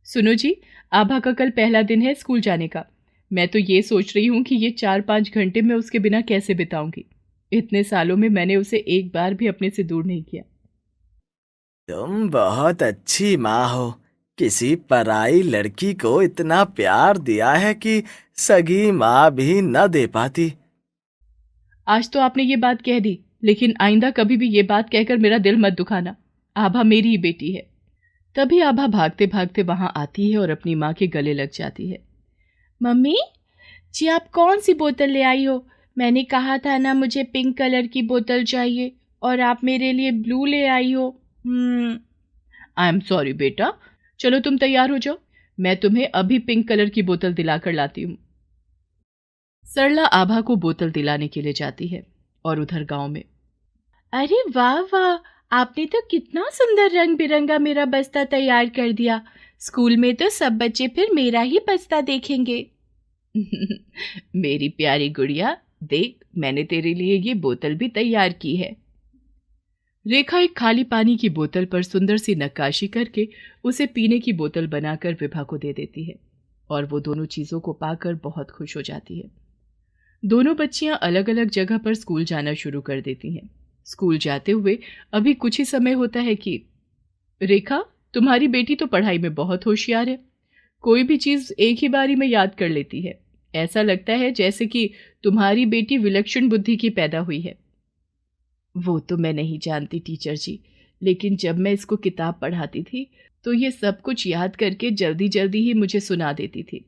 सुनो जी, आभा का कल पहला दिन है स्कूल जाने का। मैं तो ये सोच रही हूँ कि ये 4-5 घंटे मैं उसके बिना कैसे बिताऊंगी। इतने सालों में मैंने उसे एक बार भी अपने से दूर नहीं किया। तुम बहुत अच्छी माँ हो। किसी पराई लड़की को इतना प्यार दिया है कि सगी माँ भी न दे पाती। आज तो आपने ये बात कह दी, लेकिन आइंदा कभी भी ये बात कहकर मेरा दिल मत दुखाना। आभा मेरी ही बेटी है। तभी आभा भागते भागते वहां आती है और अपनी माँ के गले लग जाती है। मम्मी जी, आप कौन सी बोतल ले आई हो? मैंने कहा था ना मुझे पिंक कलर की बोतल चाहिए, और आप मेरे लिए ब्लू ले आई हो। आई एम सॉरी बेटा, चलो तुम तैयार हो जाओ, मैं तुम्हें अभी पिंक कलर की बोतल दिलाकर लाती हूँ। सरला आभा को बोतल दिलाने के लिए जाती है और उधर गांव में, अरे वाह वाह, आपने तो कितना सुंदर रंग बिरंगा मेरा बस्ता तैयार कर दिया। स्कूल में तो सब बच्चे फिर मेरा ही बस्ता देखेंगे। मेरी प्यारी गुड़िया, देख मैंने तेरे लिए ये बोतल भी तैयार की है। रेखा एक खाली पानी की बोतल पर सुंदर सी नक्काशी करके उसे पीने की बोतल बनाकर विभा को दे देती है और वो दोनों चीजों को पाकर बहुत खुश हो जाती है। दोनों बच्चियां अलग अलग जगह पर स्कूल जाना शुरू कर देती हैं। स्कूल जाते हुए अभी कुछ ही समय होता है कि रेखा, तुम्हारी बेटी तो पढ़ाई में बहुत होशियार है। कोई भी चीज एक ही बारी में याद कर लेती है। ऐसा लगता है जैसे कि तुम्हारी बेटी विलक्षण बुद्धि की पैदा हुई है। वो तो मैं नहीं जानती टीचर जी, लेकिन जब मैं इसको किताब पढ़ाती थी तो ये सब कुछ याद करके जल्दी जल्दी ही मुझे सुना देती थी।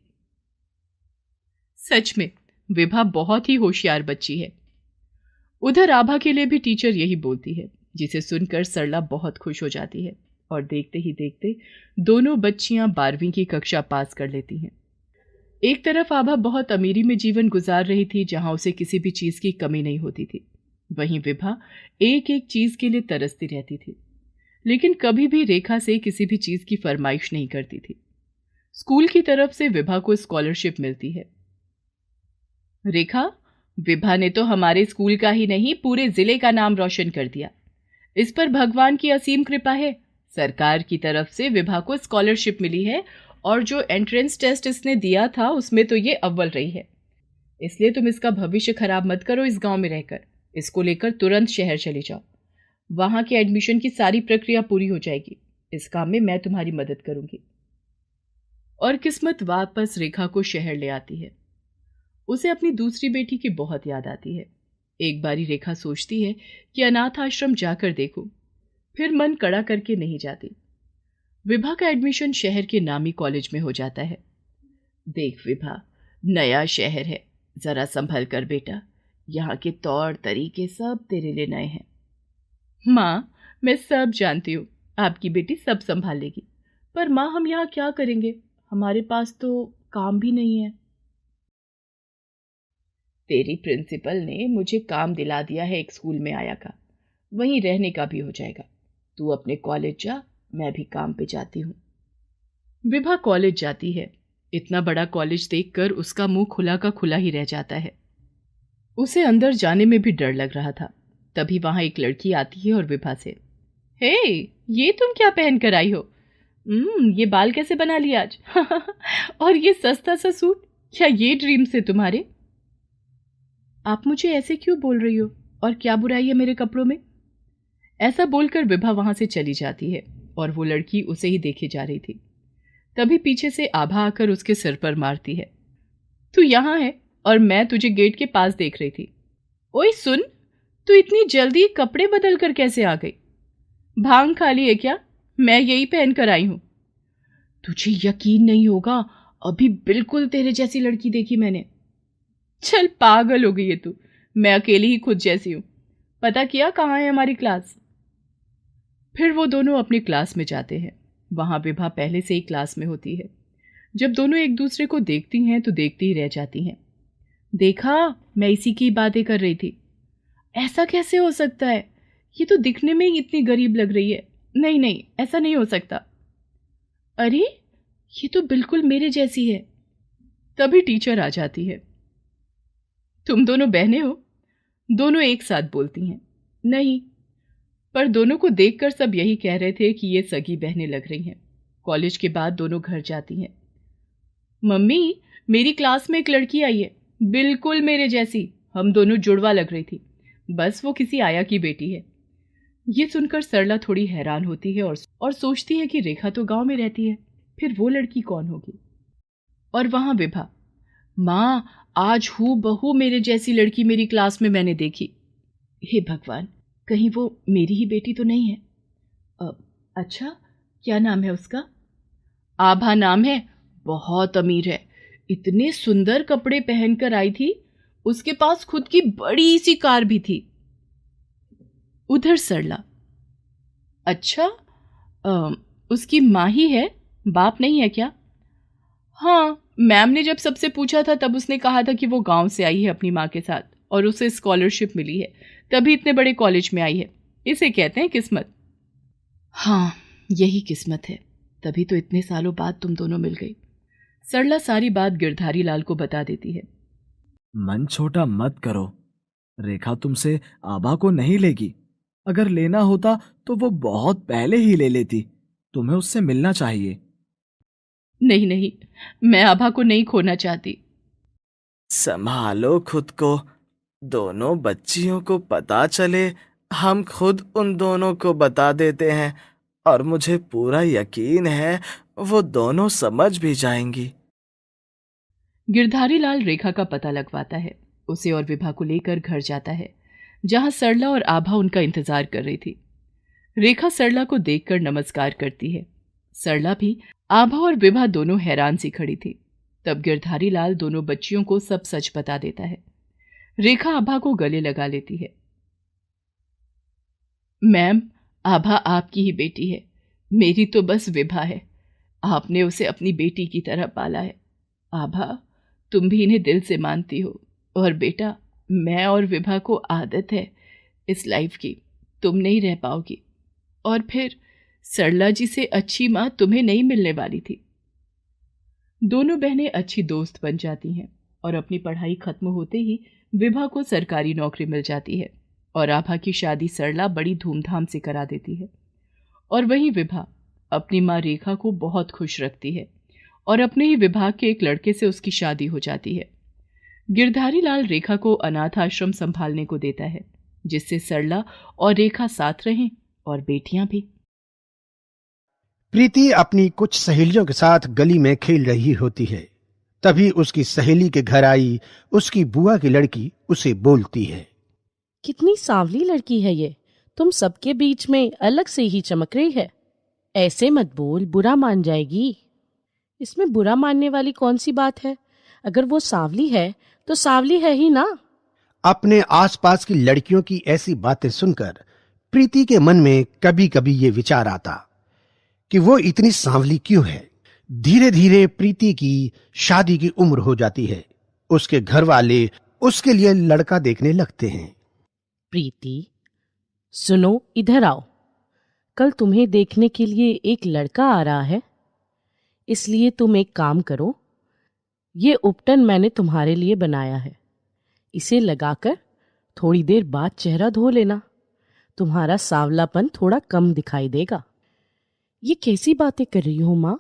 सच में विभा बहुत ही होशियार बच्ची है। उधर आभा के लिए भी टीचर यही बोलती है, जिसे सुनकर सरला बहुत खुश हो जाती है और देखते ही देखते दोनों बच्चियां 12वीं की कक्षा पास कर लेती हैं। एक तरफ आभा बहुत अमीरी में जीवन गुजार रही थी, जहां उसे किसी भी चीज की कमी नहीं होती थी। वहीं विभा एक एक चीज के लिए तरसती रहती थी, लेकिन कभी भी रेखा से किसी भी चीज की फरमाइश नहीं करती थी। स्कूल की तरफ से विभा को स्कॉलरशिप मिलती है। रेखा, विभा ने तो हमारे स्कूल का ही नहीं पूरे जिले का नाम रोशन कर दिया। इस पर भगवान की असीम कृपा है। सरकार की तरफ से विभा को स्कॉलरशिप मिली है और जो एंट्रेंस टेस्ट इसने दिया था उसमें तो ये अव्वल रही है। इसलिए तुम इसका भविष्य खराब मत करो इस गांव में रहकर। इसको लेकर तुरंत शहर चले जाओ। वहां के एडमिशन की सारी प्रक्रिया पूरी हो जाएगी। इस काम में मैं तुम्हारी मदद करूंगी। और किस्मत वापस रेखा को शहर ले आती है। उसे अपनी दूसरी बेटी की बहुत याद आती है। एक बारी रेखा सोचती है कि अनाथ आश्रम जाकर देखूं, फिर मन कड़ा करके नहीं जाती। विभा का एडमिशन शहर के नामी कॉलेज में हो जाता है। देख विभा, नया शहर है, जरा संभल कर बेटा। यहाँ के तौर तरीके सब तेरे लिए नए हैं। माँ, मैं सब जानती हूँ, आपकी बेटी सब संभाल लेगी। पर माँ, हम यहाँ क्या करेंगे? हमारे पास तो काम भी नहीं है। तेरी प्रिंसिपल ने मुझे काम दिला दिया है एक स्कूल में आया का, वहीं रहने का भी हो जाएगा। तू अपने कॉलेज जा, मैं भी काम पे जाती हूँ। विभा कॉलेज जाती है। इतना बड़ा कॉलेज देखकर उसका मुंह खुला का खुला ही रह जाता है। उसे अंदर जाने में भी डर लग रहा था। तभी वहां एक लड़की आती है और विभा से, हे, ये तुम क्या पहन कर आई हो? ये बाल कैसे बना लिया आज? और ये सस्ता सा सूट, क्या ये ड्रीम से तुम्हारे? आप मुझे ऐसे क्यों बोल रही हो? और क्या बुराई है मेरे कपड़ों में? ऐसा बोलकर विभा वहां से चली जाती है और वो लड़की उसे ही देखे जा रही थी। तभी पीछे से आभा आकर उसके सिर पर मारती है। तू यहाँ है और मैं तुझे गेट के पास देख रही थी। ओए सुन, तू इतनी जल्दी कपड़े बदल कर कैसे आ गई? भांग खा ली है क्या? मैं यही पहन कर आई हूं। तुझे यकीन नहीं होगा, अभी बिल्कुल तेरे जैसी लड़की देखी मैंने। चल पागल हो गई है तू, मैं अकेली ही खुद जैसी हूं। पता किया कहाँ है हमारी क्लास? फिर वो दोनों अपनी क्लास में जाते हैं। वहां विभा पहले से ही क्लास में होती है। जब दोनों एक दूसरे को देखती हैं तो देखती ही रह जाती हैं। देखा, मैं इसी की बातें कर रही थी। ऐसा कैसे हो सकता है? ये तो दिखने में ही इतनी गरीब लग रही है। नहीं नहीं, ऐसा नहीं हो सकता। अरे, ये तो बिल्कुल मेरे जैसी है। तभी टीचर आ जाती है। तुम दोनों बहनें हो? दोनों एक साथ बोलती हैं। नहीं, पर दोनों को देखकर सब यही कह रहे थे कि ये सगी बहनें लग रही हैं। कॉलेज के बाद दोनों घर जाती हैं। मम्मी, मेरी क्लास में एक लड़की आई है, बिल्कुल मेरे जैसी। हम दोनों जुड़वा लग रही थी, बस वो किसी आया की बेटी है। ये सुनकर सरला थोड़ी हैरान होती है और सोचती है कि रेखा तो गांव में रहती है, फिर वो लड़की कौन होगी। और वहां विभा, माँ, आज हूबहू मेरे जैसी लड़की मेरी क्लास में मैंने देखी। हे भगवान, कहीं वो मेरी ही बेटी तो नहीं है। अच्छा, क्या नाम है उसका? आभा नाम है। बहुत अमीर है, इतने सुंदर कपड़े पहनकर आई थी। उसके पास खुद की बड़ी सी कार भी थी। उधर सरला, अच्छा, उसकी माँ ही है, बाप नहीं है क्या? हाँ, मैम ने जब सबसे पूछा था तब उसने कहा था कि वो गांव से आई है अपनी माँ के साथ और उसे स्कॉलरशिप मिली है, तभी इतने बड़े कॉलेज में आई है। इसे कहते हैं किस्मत। हाँ, यही किस्मत है, तभी तो इतने सालों बाद तुम दोनों मिल गई। सरला सारी बात गिरधारी लाल को बता देती है। मन छोटा मत करो, रेखा तुमसे आभा को नहीं लेगी। अगर लेना होता तो वो बहुत पहले ही ले लेती। तुम्हें उससे मिलना चाहिए। नहीं नहीं, मैं आभा को नहीं खोना चाहती। संभालो खुद को, दोनों बच्चियों को पता चले, हम खुद उन दोनों को बता देते हैं और मुझे पूरा यकीन है वो दोनों समझ भी जाएंगी। गिरधारी लाल रेखा का पता लगवाता है, उसे और विभा को लेकर घर जाता है, जहां सरला और आभा उनका इंतजार कर रही थी। रेखा सरला को देखकर नमस्कार करती है। सरला भी आभा और विभा दोनों हैरान सी खड़ी थी। तब गिरधारी लाल दोनों बच्चियों को सब सच बता देता है। रेखा आभा को गले लगा लेती है। मैम, आभा आपकी ही बेटी है, मेरी तो बस विभा है। आपने उसे अपनी बेटी की तरह पाला है। आभा, तुम भी इन्हें दिल से मानती हो। और बेटा, मैं और विभा को आदत है इस लाइफ की, तुम नहीं रह पाओगी। और फिर सरला जी से अच्छी माँ तुम्हें नहीं मिलने वाली थी। दोनों बहनें अच्छी दोस्त बन जाती हैं और अपनी पढ़ाई खत्म होते ही विभा को सरकारी नौकरी मिल जाती है और आभा की शादी सरला बड़ी धूमधाम से करा देती है। और वहीं विभा अपनी माँ रेखा को बहुत खुश रखती है और अपने ही विभाग के एक लड़के से उसकी शादी हो जाती है। गिरधारी लाल रेखा को अनाथ आश्रम संभालने को देता है, जिससे सरला और रेखा साथ रहें और बेटियां भी। प्रीति अपनी कुछ सहेलियों के साथ गली में खेल रही होती है। तभी उसकी सहेली के घर आई उसकी बुआ की लड़की उसे बोलती है, कितनी सांवली लड़की है ये, तुम सबके बीच में अलग से ही चमक रही है। ऐसे मत बोल, बुरा मान जाएगी। इसमें बुरा मानने वाली कौन सी बात है? अगर वो सांवली है तो सांवली है ही ना। अपने आसपास की लड़कियों की ऐसी बातें सुनकर प्रीति के मन में कभी कभी ये विचार आता कि वो इतनी सांवली क्यों है। धीरे धीरे प्रीति की शादी की उम्र हो जाती है। उसके घर वाले उसके लिए लड़का देखने लगते हैं। प्रीति, सुनो, इधर आओ। कल तुम्हें देखने के लिए एक लड़का आ रहा है, इसलिए तुम एक काम करो, ये उपटन मैंने तुम्हारे लिए बनाया है। इसे लगाकर थोड़ी देर बाद चेहरा धो लेना, तुम्हारा सांवलापन थोड़ा कम दिखाई देगा। ये कैसी बातें कर रही हो माँ?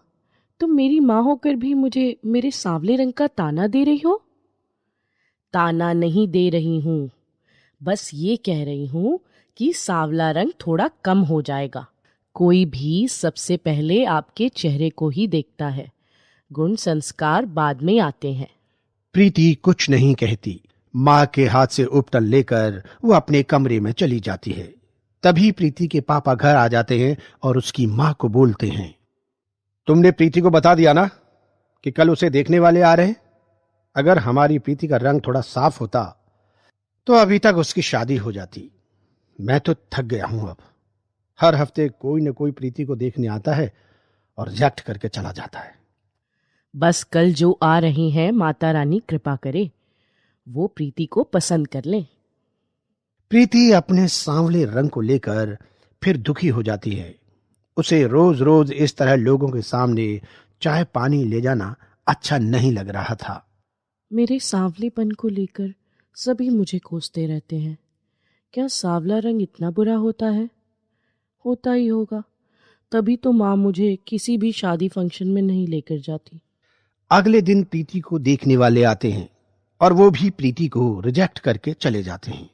तुम मेरी माँ होकर भी मुझे मेरे सांवले रंग का ताना दे रही हो? ताना नहीं दे रही हूँ, बस ये कह रही हूँ कि सांवला रंग थोड़ा कम हो जाएगा। कोई भी सबसे पहले आपके चेहरे को ही देखता है, गुण संस्कार बाद में आते हैं। प्रीति कुछ नहीं कहती। माँ के हाथ से उपटन लेकर वो अपने कमरे में चली जाती है। तभी प्रीति के पापा घर आ जाते हैं और उसकी माँ को बोलते हैं, तुमने प्रीति को बता दिया ना कि कल उसे देखने वाले आ रहे हैं? अगर हमारी प्रीति का रंग थोड़ा साफ होता तो अभी तक उसकी शादी हो जाती। मैं तो थक गया हूं अब। हर हफ्ते कोई न कोई प्रीति को देखने आता है और रिजेक्ट करके चला जाता है। बस कल जो आ रहे हैं माता रानी कृपा करे वो प्रीति को पसंद कर ले। प्रीति अपने सांवले रंग को लेकर फिर दुखी हो जाती है। उसे रोज रोज इस तरह लोगों के सामने चाय पानी ले जाना अच्छा नहीं लग रहा था। मेरे सांवलेपन को लेकर सभी मुझे कोसते रहते हैं। क्या सांवला रंग इतना बुरा होता है? होता ही होगा, तभी तो माँ मुझे किसी भी शादी फंक्शन में नहीं लेकर जाती। अगले दिन प्रीति को देखने वाले आते हैं और वो भी प्रीति को रिजेक्ट करके चले जाते हैं।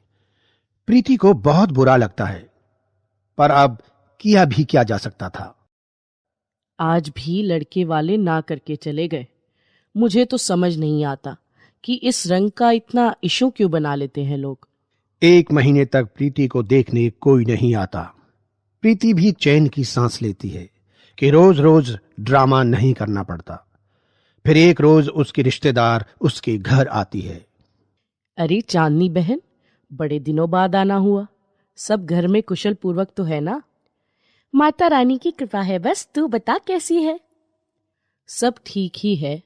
प्रीति को बहुत बुरा लगता है, पर अब किया भी क्या जा सकता था। आज भी लड़के वाले ना करके चले गए। मुझे तो समझ नहीं आता कि इस रंग का इतना इशू क्यों बना लेते हैं लोग। 1 महीने तक प्रीति को देखने कोई नहीं आता। प्रीति भी चैन की सांस लेती है कि रोज रोज ड्रामा नहीं करना पड़ता। फिर एक रोज उसकी रिश्तेदार उसके घर आती है। अरे चांदनी बहन, बड़े दिनों बाद आना हुआ। सब घर में कुशल पूर्वक तो है ना? माता रानी की कृपा है, बस तू बता कैसी है? सब ठीक ही है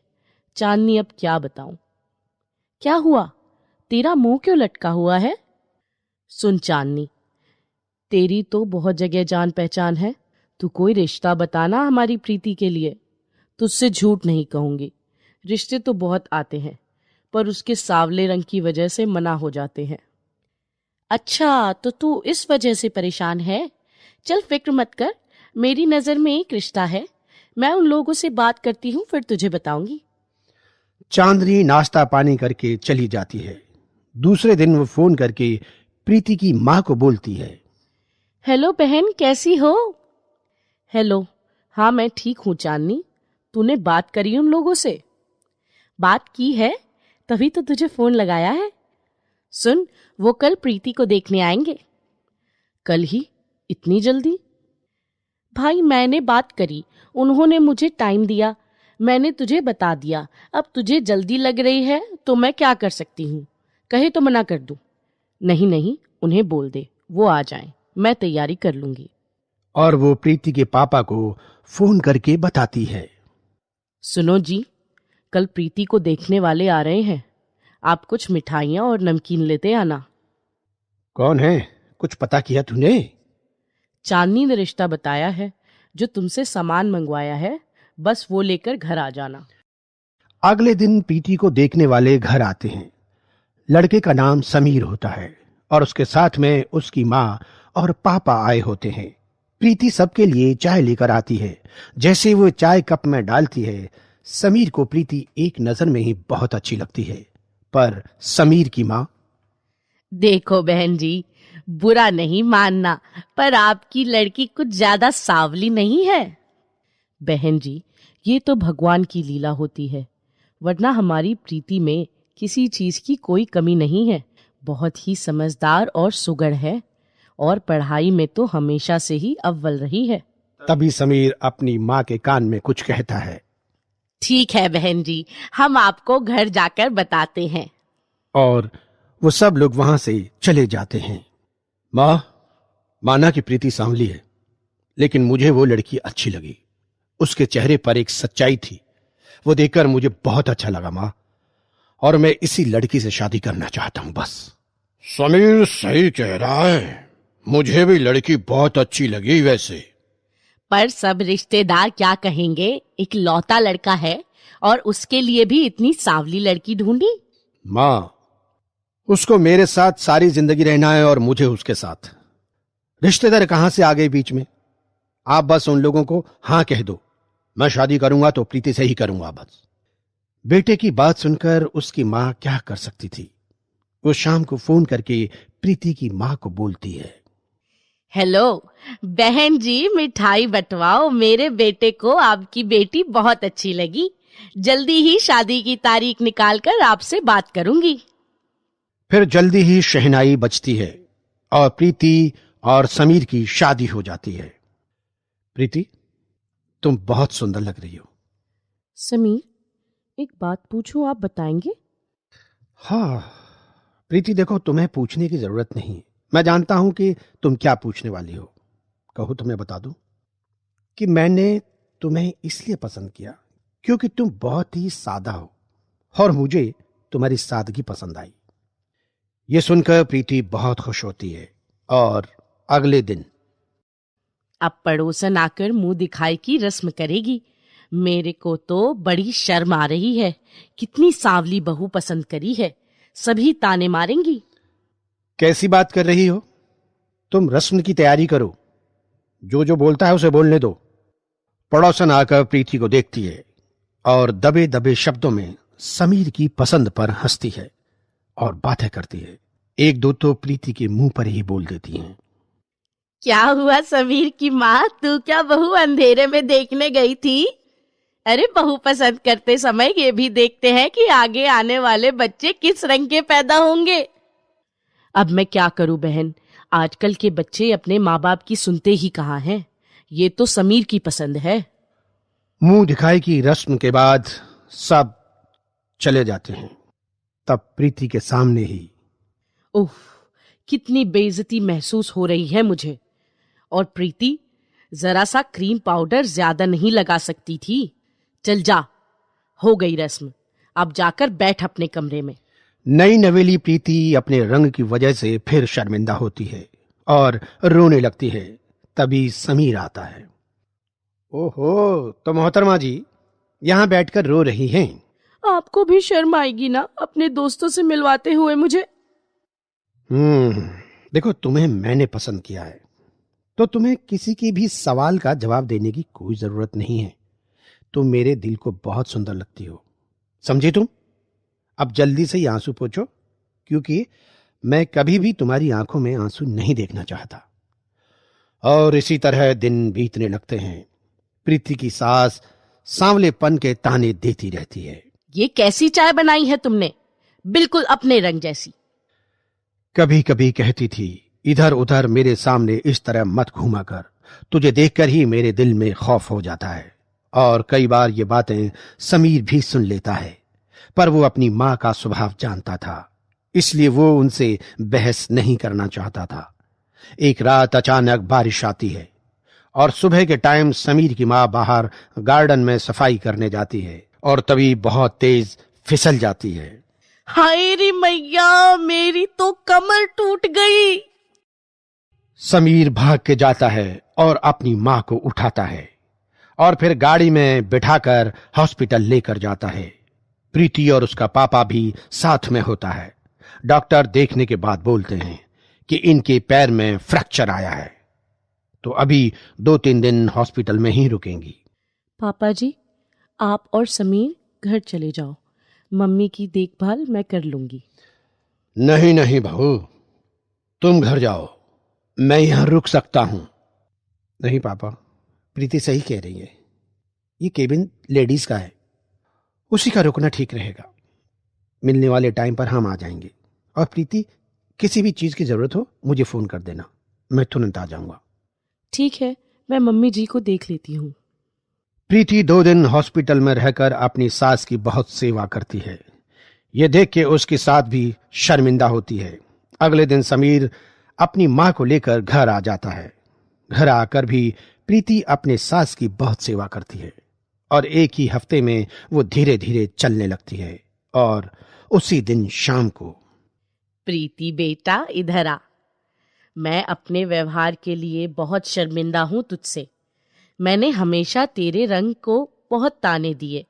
चांदनी, अब क्या बताऊं। क्या हुआ, तेरा मुंह क्यों लटका हुआ है? सुन चांदनी, तेरी तो बहुत जगह जान पहचान है, तू कोई रिश्ता बताना हमारी प्रीति के लिए। तुझसे झूठ नहीं कहूंगी, रिश्ते तो बहुत आते हैं पर उसके सांवले रंग की वजह से मना हो जाते हैं। अच्छा, तो तू इस वजह से परेशान है? चल फिक्र मत कर, मेरी नजर में एक रिश्ता है, मैं उन लोगों से बात करती हूँ, फिर तुझे बताऊंगी। चांदनी नाश्ता पानी करके चली जाती है। दूसरे दिन वो फोन करके प्रीति की माँ को बोलती है, हेलो बहन, कैसी हो? हेलो, हाँ मैं ठीक हूँ चांदनी। तूने बात करी उन लोगों से? बात की है, तभी तो तुझे फोन लगाया है। सुन, वो कल प्रीति को देखने आएंगे। कल ही? इतनी जल्दी? भाई मैंने बात करी, उन्होंने मुझे टाइम दिया, मैंने तुझे बता दिया। अब तुझे जल्दी लग रही है तो मैं क्या कर सकती हूँ? कहे तो मना कर दूं? नहीं नहीं, उन्हें बोल दे वो आ जाएं, मैं तैयारी कर लूंगी। और वो प्रीति के पापा को फोन करके बताती है, सुनो जी, कल प्रीति को देखने वाले आ रहे हैं, आप कुछ मिठाइयाँ और नमकीन लेते आना। कौन है, कुछ पता किया तूने? चांदनी ने रिश्ता बताया है, जो तुमसे सामान मंगवाया है, बस वो लेकर घर आ जाना। अगले दिन प्रीति को देखने वाले घर आते हैं। लड़के का नाम समीर होता है और उसके साथ में उसकी माँ और पापा आए होते हैं। प्रीति सबके लिए चाय लेकर आती है। जैसे वो चाय कप में डालती है, समीर को प्रीति एक नजर में ही बहुत अच्छी लगती है। पर समीर की माँ, देखो बहन जी, बुरा नहीं मानना, पर आपकी लड़की कुछ ज्यादा सांवली नहीं है। बहन जी, ये तो भगवान की लीला होती है, वरना हमारी प्रीति में किसी चीज की कोई कमी नहीं है। बहुत ही समझदार और सुगढ़ है, और पढ़ाई में तो हमेशा से ही अव्वल रही है। तभी समीर अपनी माँ के कान में कुछ कहता है, ठीक है बहन जी, हम आपको घर जाकर बताते हैं। और वो सब लोग वहां से चले जाते हैं। माँ, माना कि प्रीति सांवली है, लेकिन मुझे वो लड़की अच्छी लगी। उसके चेहरे पर एक सच्चाई थी, वो देखकर मुझे बहुत अच्छा लगा माँ, और मैं इसी लड़की से शादी करना चाहता हूँ बस। समीर सही कह रहा है, मुझे भी लड़की बहुत अच्छी लगी वैसे। पर सब रिश्तेदार क्या कहेंगे, एक लौता लड़का है और उसके लिए भी इतनी सांवली लड़की ढूंढी। माँ, उसको मेरे साथ सारी जिंदगी रहना है और मुझे उसके साथ। रिश्तेदार कहां से आ गए बीच में? आप बस उन लोगों को हाँ कह दो, मैं शादी करूंगा तो प्रीति से ही करूंगा बस। बेटे की बात सुनकर उसकी माँ क्या कर सकती थी। वो शाम को फोन करके प्रीति की माँ को बोलती है, हेलो बहन जी, मिठाई बंटवाओ, मेरे बेटे को आपकी बेटी बहुत अच्छी लगी। जल्दी ही शादी की तारीख निकालकर आपसे बात करूंगी। फिर जल्दी ही शहनाई बजती है और प्रीति और समीर की शादी हो जाती है। प्रीति, तुम बहुत सुंदर लग रही हो। समीर, एक बात पूछूं, आप बताएंगे? हाँ प्रीति, देखो तुम्हें पूछने की जरूरत नहीं, मैं जानता हूं कि तुम क्या पूछने वाली हो। कहो तो मैं बता दूं कि मैंने तुम्हें इसलिए पसंद किया क्योंकि तुम बहुत ही सादा हो और मुझे तुम्हारी सादगी पसंद आई। ये सुनकर प्रीति बहुत खुश होती है और अगले दिन अब पड़ोसन आकर मुंह दिखाई की रस्म करेगी। मेरे को तो बड़ी शर्म आ रही है। कितनी सांवली बहू पसंद करी है, सभी ताने मारेंगी। कैसी बात कर रही हो? तुम रस्म की तैयारी करो, जो जो बोलता है उसे बोलने दो। पड़ोसन आकर प्रीति को देखती है और दबे दबे शब्दों में समीर की पसंद पर हंसती है और बातें करती है। एक दो तो प्रीति के मुंह पर ही बोल देती हैं। क्या हुआ समीर की माँ, तू क्या बहू अंधेरे में देखने गई थी? अरे बहू पसंद करते समय ये भी देखते हैं कि आगे आने वाले बच्चे किस रंग के पैदा होंगे। अब मैं क्या करूं बहन, आजकल के बच्चे अपने माँ बाप की सुनते ही कहाँ हैं। ये तो समीर की पसंद है। मुंह दिखाई की रस्म के बाद सब चले जाते हैं। तब प्रीति के सामने ही उफ, कितनी बेइज्जती महसूस हो रही है मुझे। और प्रीति, जरा सा क्रीम पाउडर ज्यादा नहीं लगा सकती थी? चल जा, हो गई रस्म, अब जाकर बैठ अपने कमरे में। नई नवेली प्रीति अपने रंग की वजह से फिर शर्मिंदा होती है और रोने लगती है। तभी समीर आता है। ओहो, तो मोहतरमा जी यहाँ बैठकर रो रही हैं। आपको भी शर्म आएगी ना अपने दोस्तों से मिलवाते हुए मुझे। देखो, तुम्हें मैंने पसंद किया है तो तुम्हें किसी की भी सवाल का जवाब देने की कोई जरूरत नहीं है। तुम मेरे दिल को बहुत सुंदर लगती हो, समझी तुम? अब जल्दी से ही आंसू पोंछो, क्योंकि मैं कभी भी तुम्हारी आंखों में आंसू नहीं देखना चाहता। और इसी तरह दिन बीतने लगते हैं। प्रीति की सास सांवलेपन के ताने देती रहती है। ये कैसी चाय बनाई है तुमने, बिल्कुल अपने रंग जैसी। कभी कभी कहती थी, इधर उधर मेरे सामने इस तरह मत घूमा कर, तुझे देखकर ही मेरे दिल में खौफ हो जाता है। और कई बार ये बातें समीर भी सुन लेता है, पर वो अपनी माँ का स्वभाव जानता था, इसलिए वो उनसे बहस नहीं करना चाहता था। एक रात अचानक बारिश आती है और सुबह के टाइम समीर की माँ बाहर गार्डन में सफाई करने जाती है और तभी बहुत तेज फिसल जाती है। हाय रे मैया, मेरी तो कमर टूट गई। समीर भाग के जाता है और अपनी माँ को उठाता है और फिर गाड़ी में बिठाकर हॉस्पिटल लेकर जाता है। प्रीति और उसका पापा भी साथ में होता है। डॉक्टर देखने के बाद बोलते हैं कि इनके पैर में फ्रैक्चर आया है, तो अभी 2-3 दिन हॉस्पिटल में ही रुकेंगी। पापा जी, आप और समीर घर चले जाओ, मम्मी की देखभाल मैं कर लूंगी। नहीं नहीं बहू, तुम घर जाओ, मैं यहां रुक सकता हूं। नहीं पापा, प्रीति सही कह रही है, ये केबिन लेडीज का है, उसी का रुकना ठीक रहेगा। मिलने वाले टाइम पर हम आ जाएंगे और प्रीति, किसी भी चीज की जरूरत हो मुझे फोन कर देना, मैं तुरंत आ जाऊंगा। ठीक है, मैं मम्मी जी को देख लेती हूँ। प्रीति 2 दिन हॉस्पिटल में रहकर अपनी सास की बहुत सेवा करती है। ये देख के उसकी सास भी शर्मिंदा होती है। अगले दिन समीर अपनी माँ को लेकर घर आ जाता है। घर आकर भी प्रीति अपने सास की बहुत सेवा करती है और एक ही हफ्ते में वो धीरे धीरे चलने लगती है। और उसी दिन शाम को, प्रीति बेटा इधर आ, मैं अपने व्यवहार के लिए बहुत शर्मिंदा हूँ तुझसे। मैंने हमेशा तेरे रंग को बहुत ताने दिए,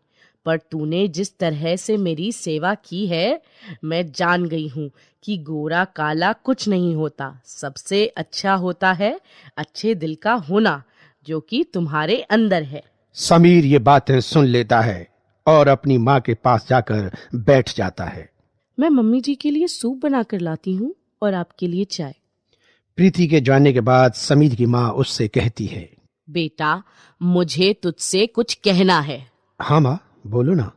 पर तूने जिस तरह से मेरी सेवा की है, मैं जान गई हूँ कि गोरा काला कुछ नहीं होता। सबसे अच्छा होता है अच्छे दिल का होना, जो कि तुम्हारे अंदर है। समीर ये बातें सुन लेता है और अपनी माँ के पास जाकर बैठ जाता है। मैं मम्मी जी के लिए सूप बनाकर लाती हूँ और आपके लिए चाय। प्रीति के जाने के बाद समीर की माँ उससे कहती है, बेटा, मुझे तुझसे कुछ कहना है। हाँ माँ, बोलो ना।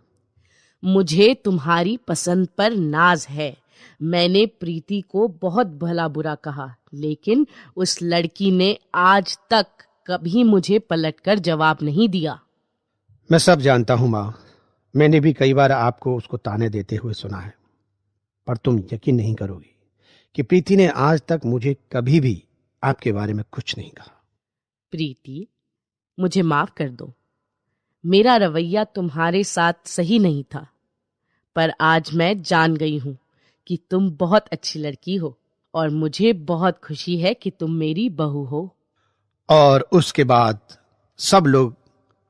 मुझे तुम्हारी पसंद पर नाज है। मैंने प्रीति को बहुत भला बुरा कहा, लेकिन उस लड़की ने आज तक कभी मुझे पलटकर जवाब नहीं दिया। मैं सब जानता हूँ माँ, मैंने भी कई बार आपको उसको ताने देते हुए सुना है, पर तुम यकीन नहीं करोगी कि प्रीति ने आज तक मुझे कभी भी आपके बारे में कुछ नहीं कहा। प्रीति, मुझे माफ कर दो। मेरा रवैया तुम्हारे साथ सही नहीं था, पर आज मैं जान गई हूं कि तुम बहुत अच्छी लड़की हो और मुझे बहुत खुशी है कि तुम मेरी बहू हो। और उसके बाद सब लोग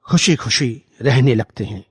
खुशी खुशी रहने लगते हैं।